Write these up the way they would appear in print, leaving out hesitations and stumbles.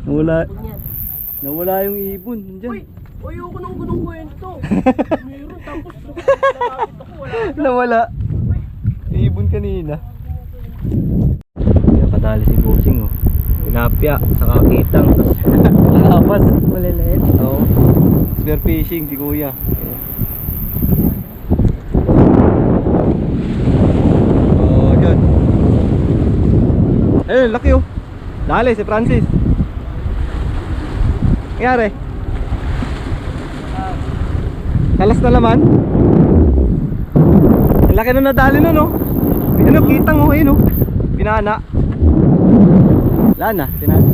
Nawala. Nawala yung ibon dyan. Uy! Ayoko nang ganung kwento. Meron tapos nakapit ako. Wala. Nawala. Ibon kanina. Kaya kadali si Bossing oh. Tilapia, saka kitang. Lapas. Maliliit. Oo. Spear fishing si kuya. Oh, yun. Ayun, laki oh. Dali si Francis. Nangyari? Talas na laman. Ang laki nung nadali nun oh. Ano, kitang oh, ayun oh. Pinana. Wala na, pinana.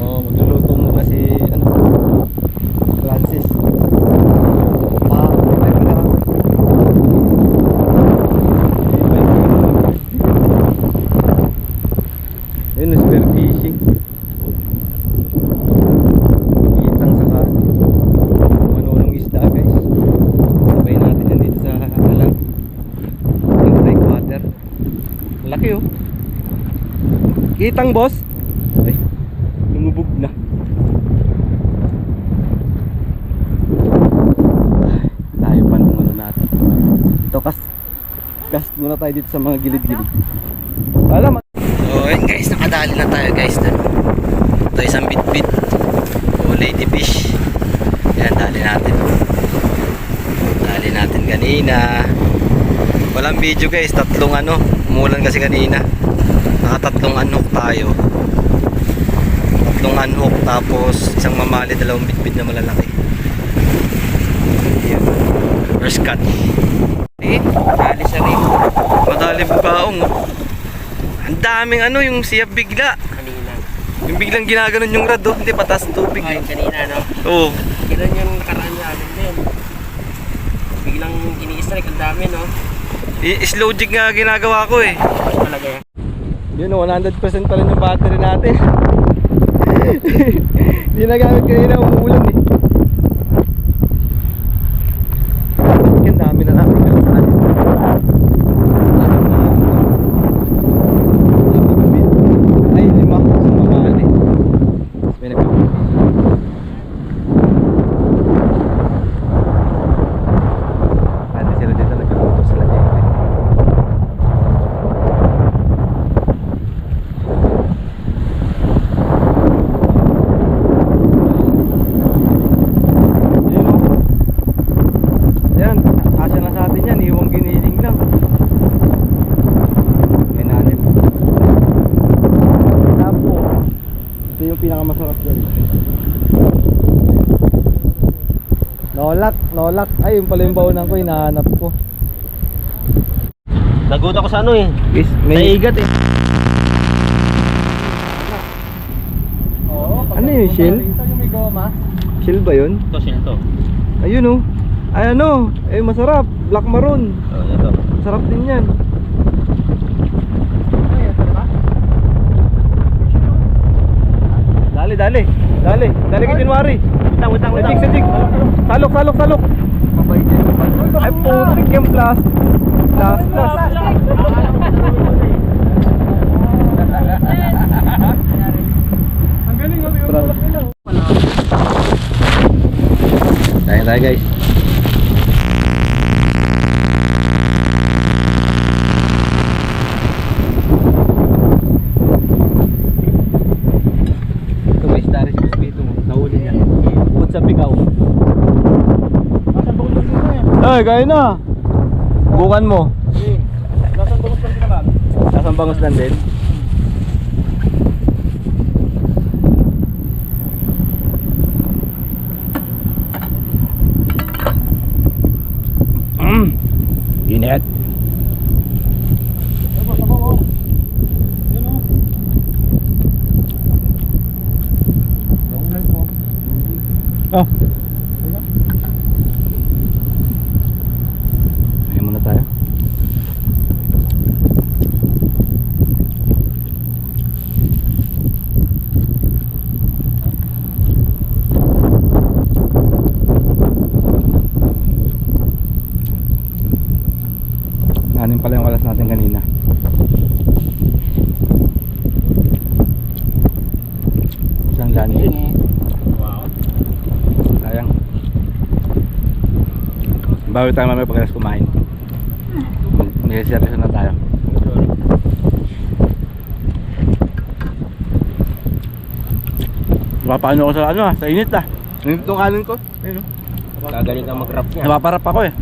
Oh, magluluto muna si ano, Francis. Ay pala. Ayun, spear fishing. Kitang saka manunong isda guys. Sabay natin yan dito sa alang breakwater. Laki oh. Kitang boss. Ay, lumubog na. Tayo pa nung ano natin. Ito cast muna tayo dito sa mga gilid-gilid. Alam. So ayun guys, nakadali na tayo guys. Ito isang bit-bit o lady fish. Yan, dali natin. Dali natin kanina. Walang video guys, tatlong ano, umulan kasi kanina. Nakatatlong unhook tayo. Tatlong unhook tapos isang mamali, dalawang bit-bit na malalaki. Yan. First cut. Eh, dali siya rin. Madali baong. Ang daming ano, yung siyab bigla. Kanina. Yung biglang ginaganon yung rad oh, hindi patas ng tubig. Ay, kanina no? Oo. Ganun yung karaan namin din. Biglang ini-strike ang dami no? Slow jig nga ginagawa ko eh. Mas talaga yan. Yun, 100% pa rin yung battery natin. Hindi na gamit kanina, umuulan eh. Ang dami na natin kalasaan. Ay, 5 sa mamali. May nagkakapit. Pwede sila dito nagkakapit sila dito. Pinakamasarap dyan. Nolak. Ay, yung pala yung baunan ko, hinahanap ko. Nagot ako sa ano eh. Guys, may Naigat eh. ano yung shell? Shell ba yun? Ito, sino to? Ayun oh. Ay ano, eh masarap. Black maroon. Oh, ito. Masarap din yan. Dali kay January. Utang. Sajik. Salok. Ay putik yung plastic. Ang galing oh. Tayo guys. Sa bigaw. Ay, kaya na. Bukan mo. Nasaan bangus lang din? Init. Oh. Ayan muna tayo. ang dami. Wow. Sayang. Bago tayo mamaya pagkatapos kumain. Mag-seryoso na tayo. Napapaano ako sa sa init ah. Init itong kanin ko. Ayun, Gagaling kang mag-rap niya. napaparap ako eh.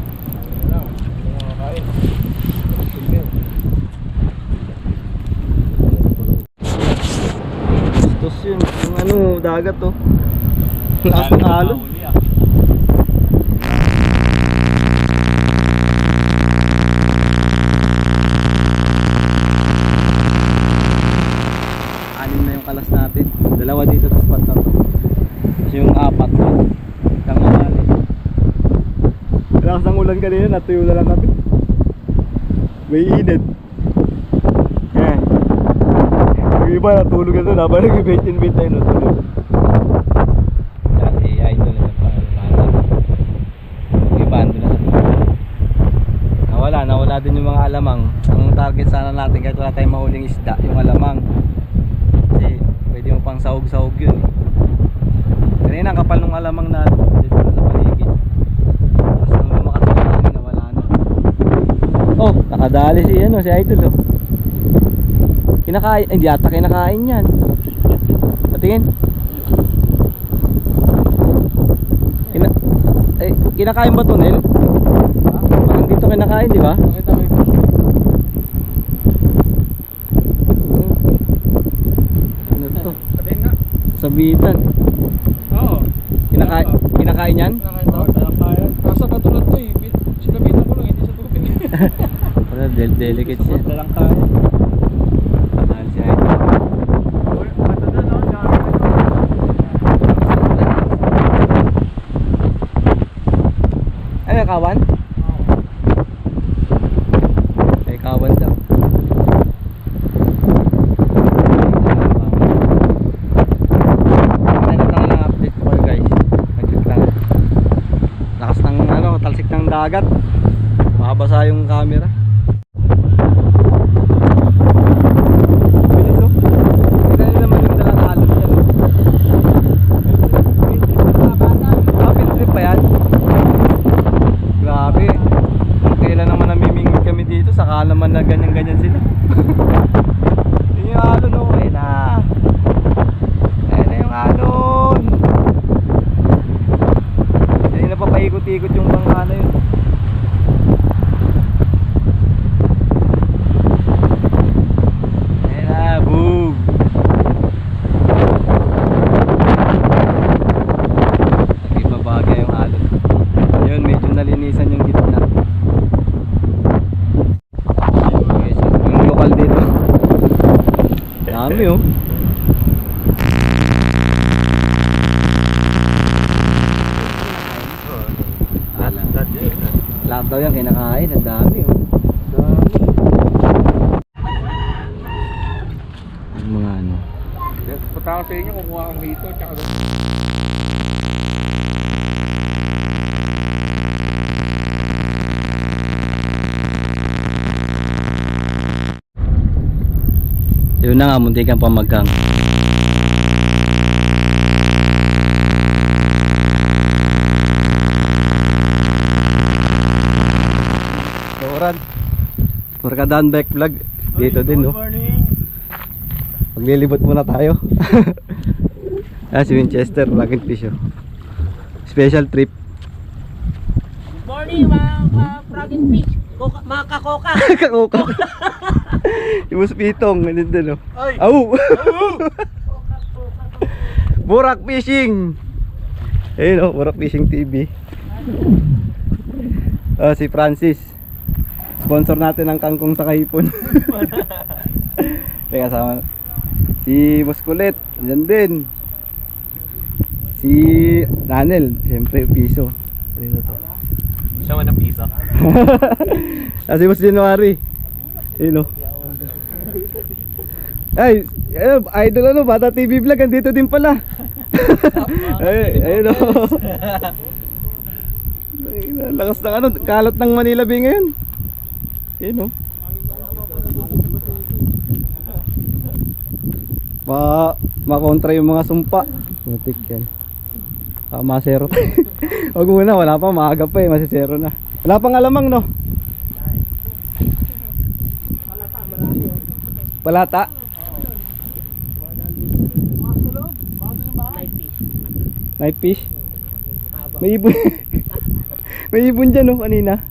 Bastos yun. Yung dagat to. Lakas ng alon. Anim na yung kalas natin. Dalawa dito sa spot na to. Tapos yung apat na kang mahali. Lakas ng ulan kanina, natuyo na lang kami. May init. Yung iba natulog na doon habang nag-bait-in-bait tayo natulog. Kasi idol na sa yung iba andun na sa nawala din yung mga alamang. Ang target sana natin kahit wala tayong mahuling isda, yung alamang. Kasi pwede mo pang sahog-sahog yun eh. Kanina ang kapal ng alamang na dito na sa paligid. Tapos nung lumakas yung hangin nawala na. Oh, nakadali si si idol oh. Kinakain, hindi ata kinakain yan. Patingin. Kinakain ba ito, Nel? Parang dito kinakain, di ba? Ano to? Sabitan. Oo. Kinakain yan? Nasa katulad ko eh. Sinabitan ko lang, hindi sa tubig. Wala, delicate siya. Dalang kaya. Mahal si Idol. Ano, kawan? Ay, kawan daw. Lang update ko guys. Naglit lang. Lakas ng talsik ng dagat. Mabasa yung camera. Bilis oh. Tignan nyo naman yung dalang alon yan oh. Field trip pa yan? Grabe. Kailan naman namimingit kami dito, saka naman na ganyan-ganyan sila. Yun yung alon oh. Ayun na. Ayun na yung alon. Ayun na papaikot-ikot yung bangka na yun. Boom! Nagibabagay yung alon. Ayun, medyo nalinisan yung gitna. Okay, so yung lokal dito. Dami oh. Lahat daw yan kinakain, ang dami oh. Mga ano. Punta ako sa inyo, kukuha kang dito. Tsaka Yun na nga, munti kang pamagang. Oran. Markadaan back vlog. Dito din no. Maglilibot muna tayo. Si Winchester, Rocket Fish oh. Special trip. Good morning mga froggen fish. Mga kakoka. Kakoka. Yung muspitong, ganun din oh. Au! Burak Fishing. Ayun oh, Burak Fishing TV. Si Francis. Sponsor natin ang kangkong sa kahipon. Teka, sama si Muskulit, dyan din. Si Daniel, siyempre piso. Ano to? siya man ng piso. Kasi Boss January. Yun o. Ay, idol ano, Bata TV Vlog, andito din pala. Ayun o. Lakas ng ano, kalat ng Manila Bay ngayon. Ayun o. Makontra yung mga sumpa. Putik yan. Masero. Huwag muna, wala pa, maaga pa eh, masisero na. Wala pang alamang no? Palata, marami oh. Palata? Night fish. Night fish? Haba. May ibon. May ibon dyan no, kanina.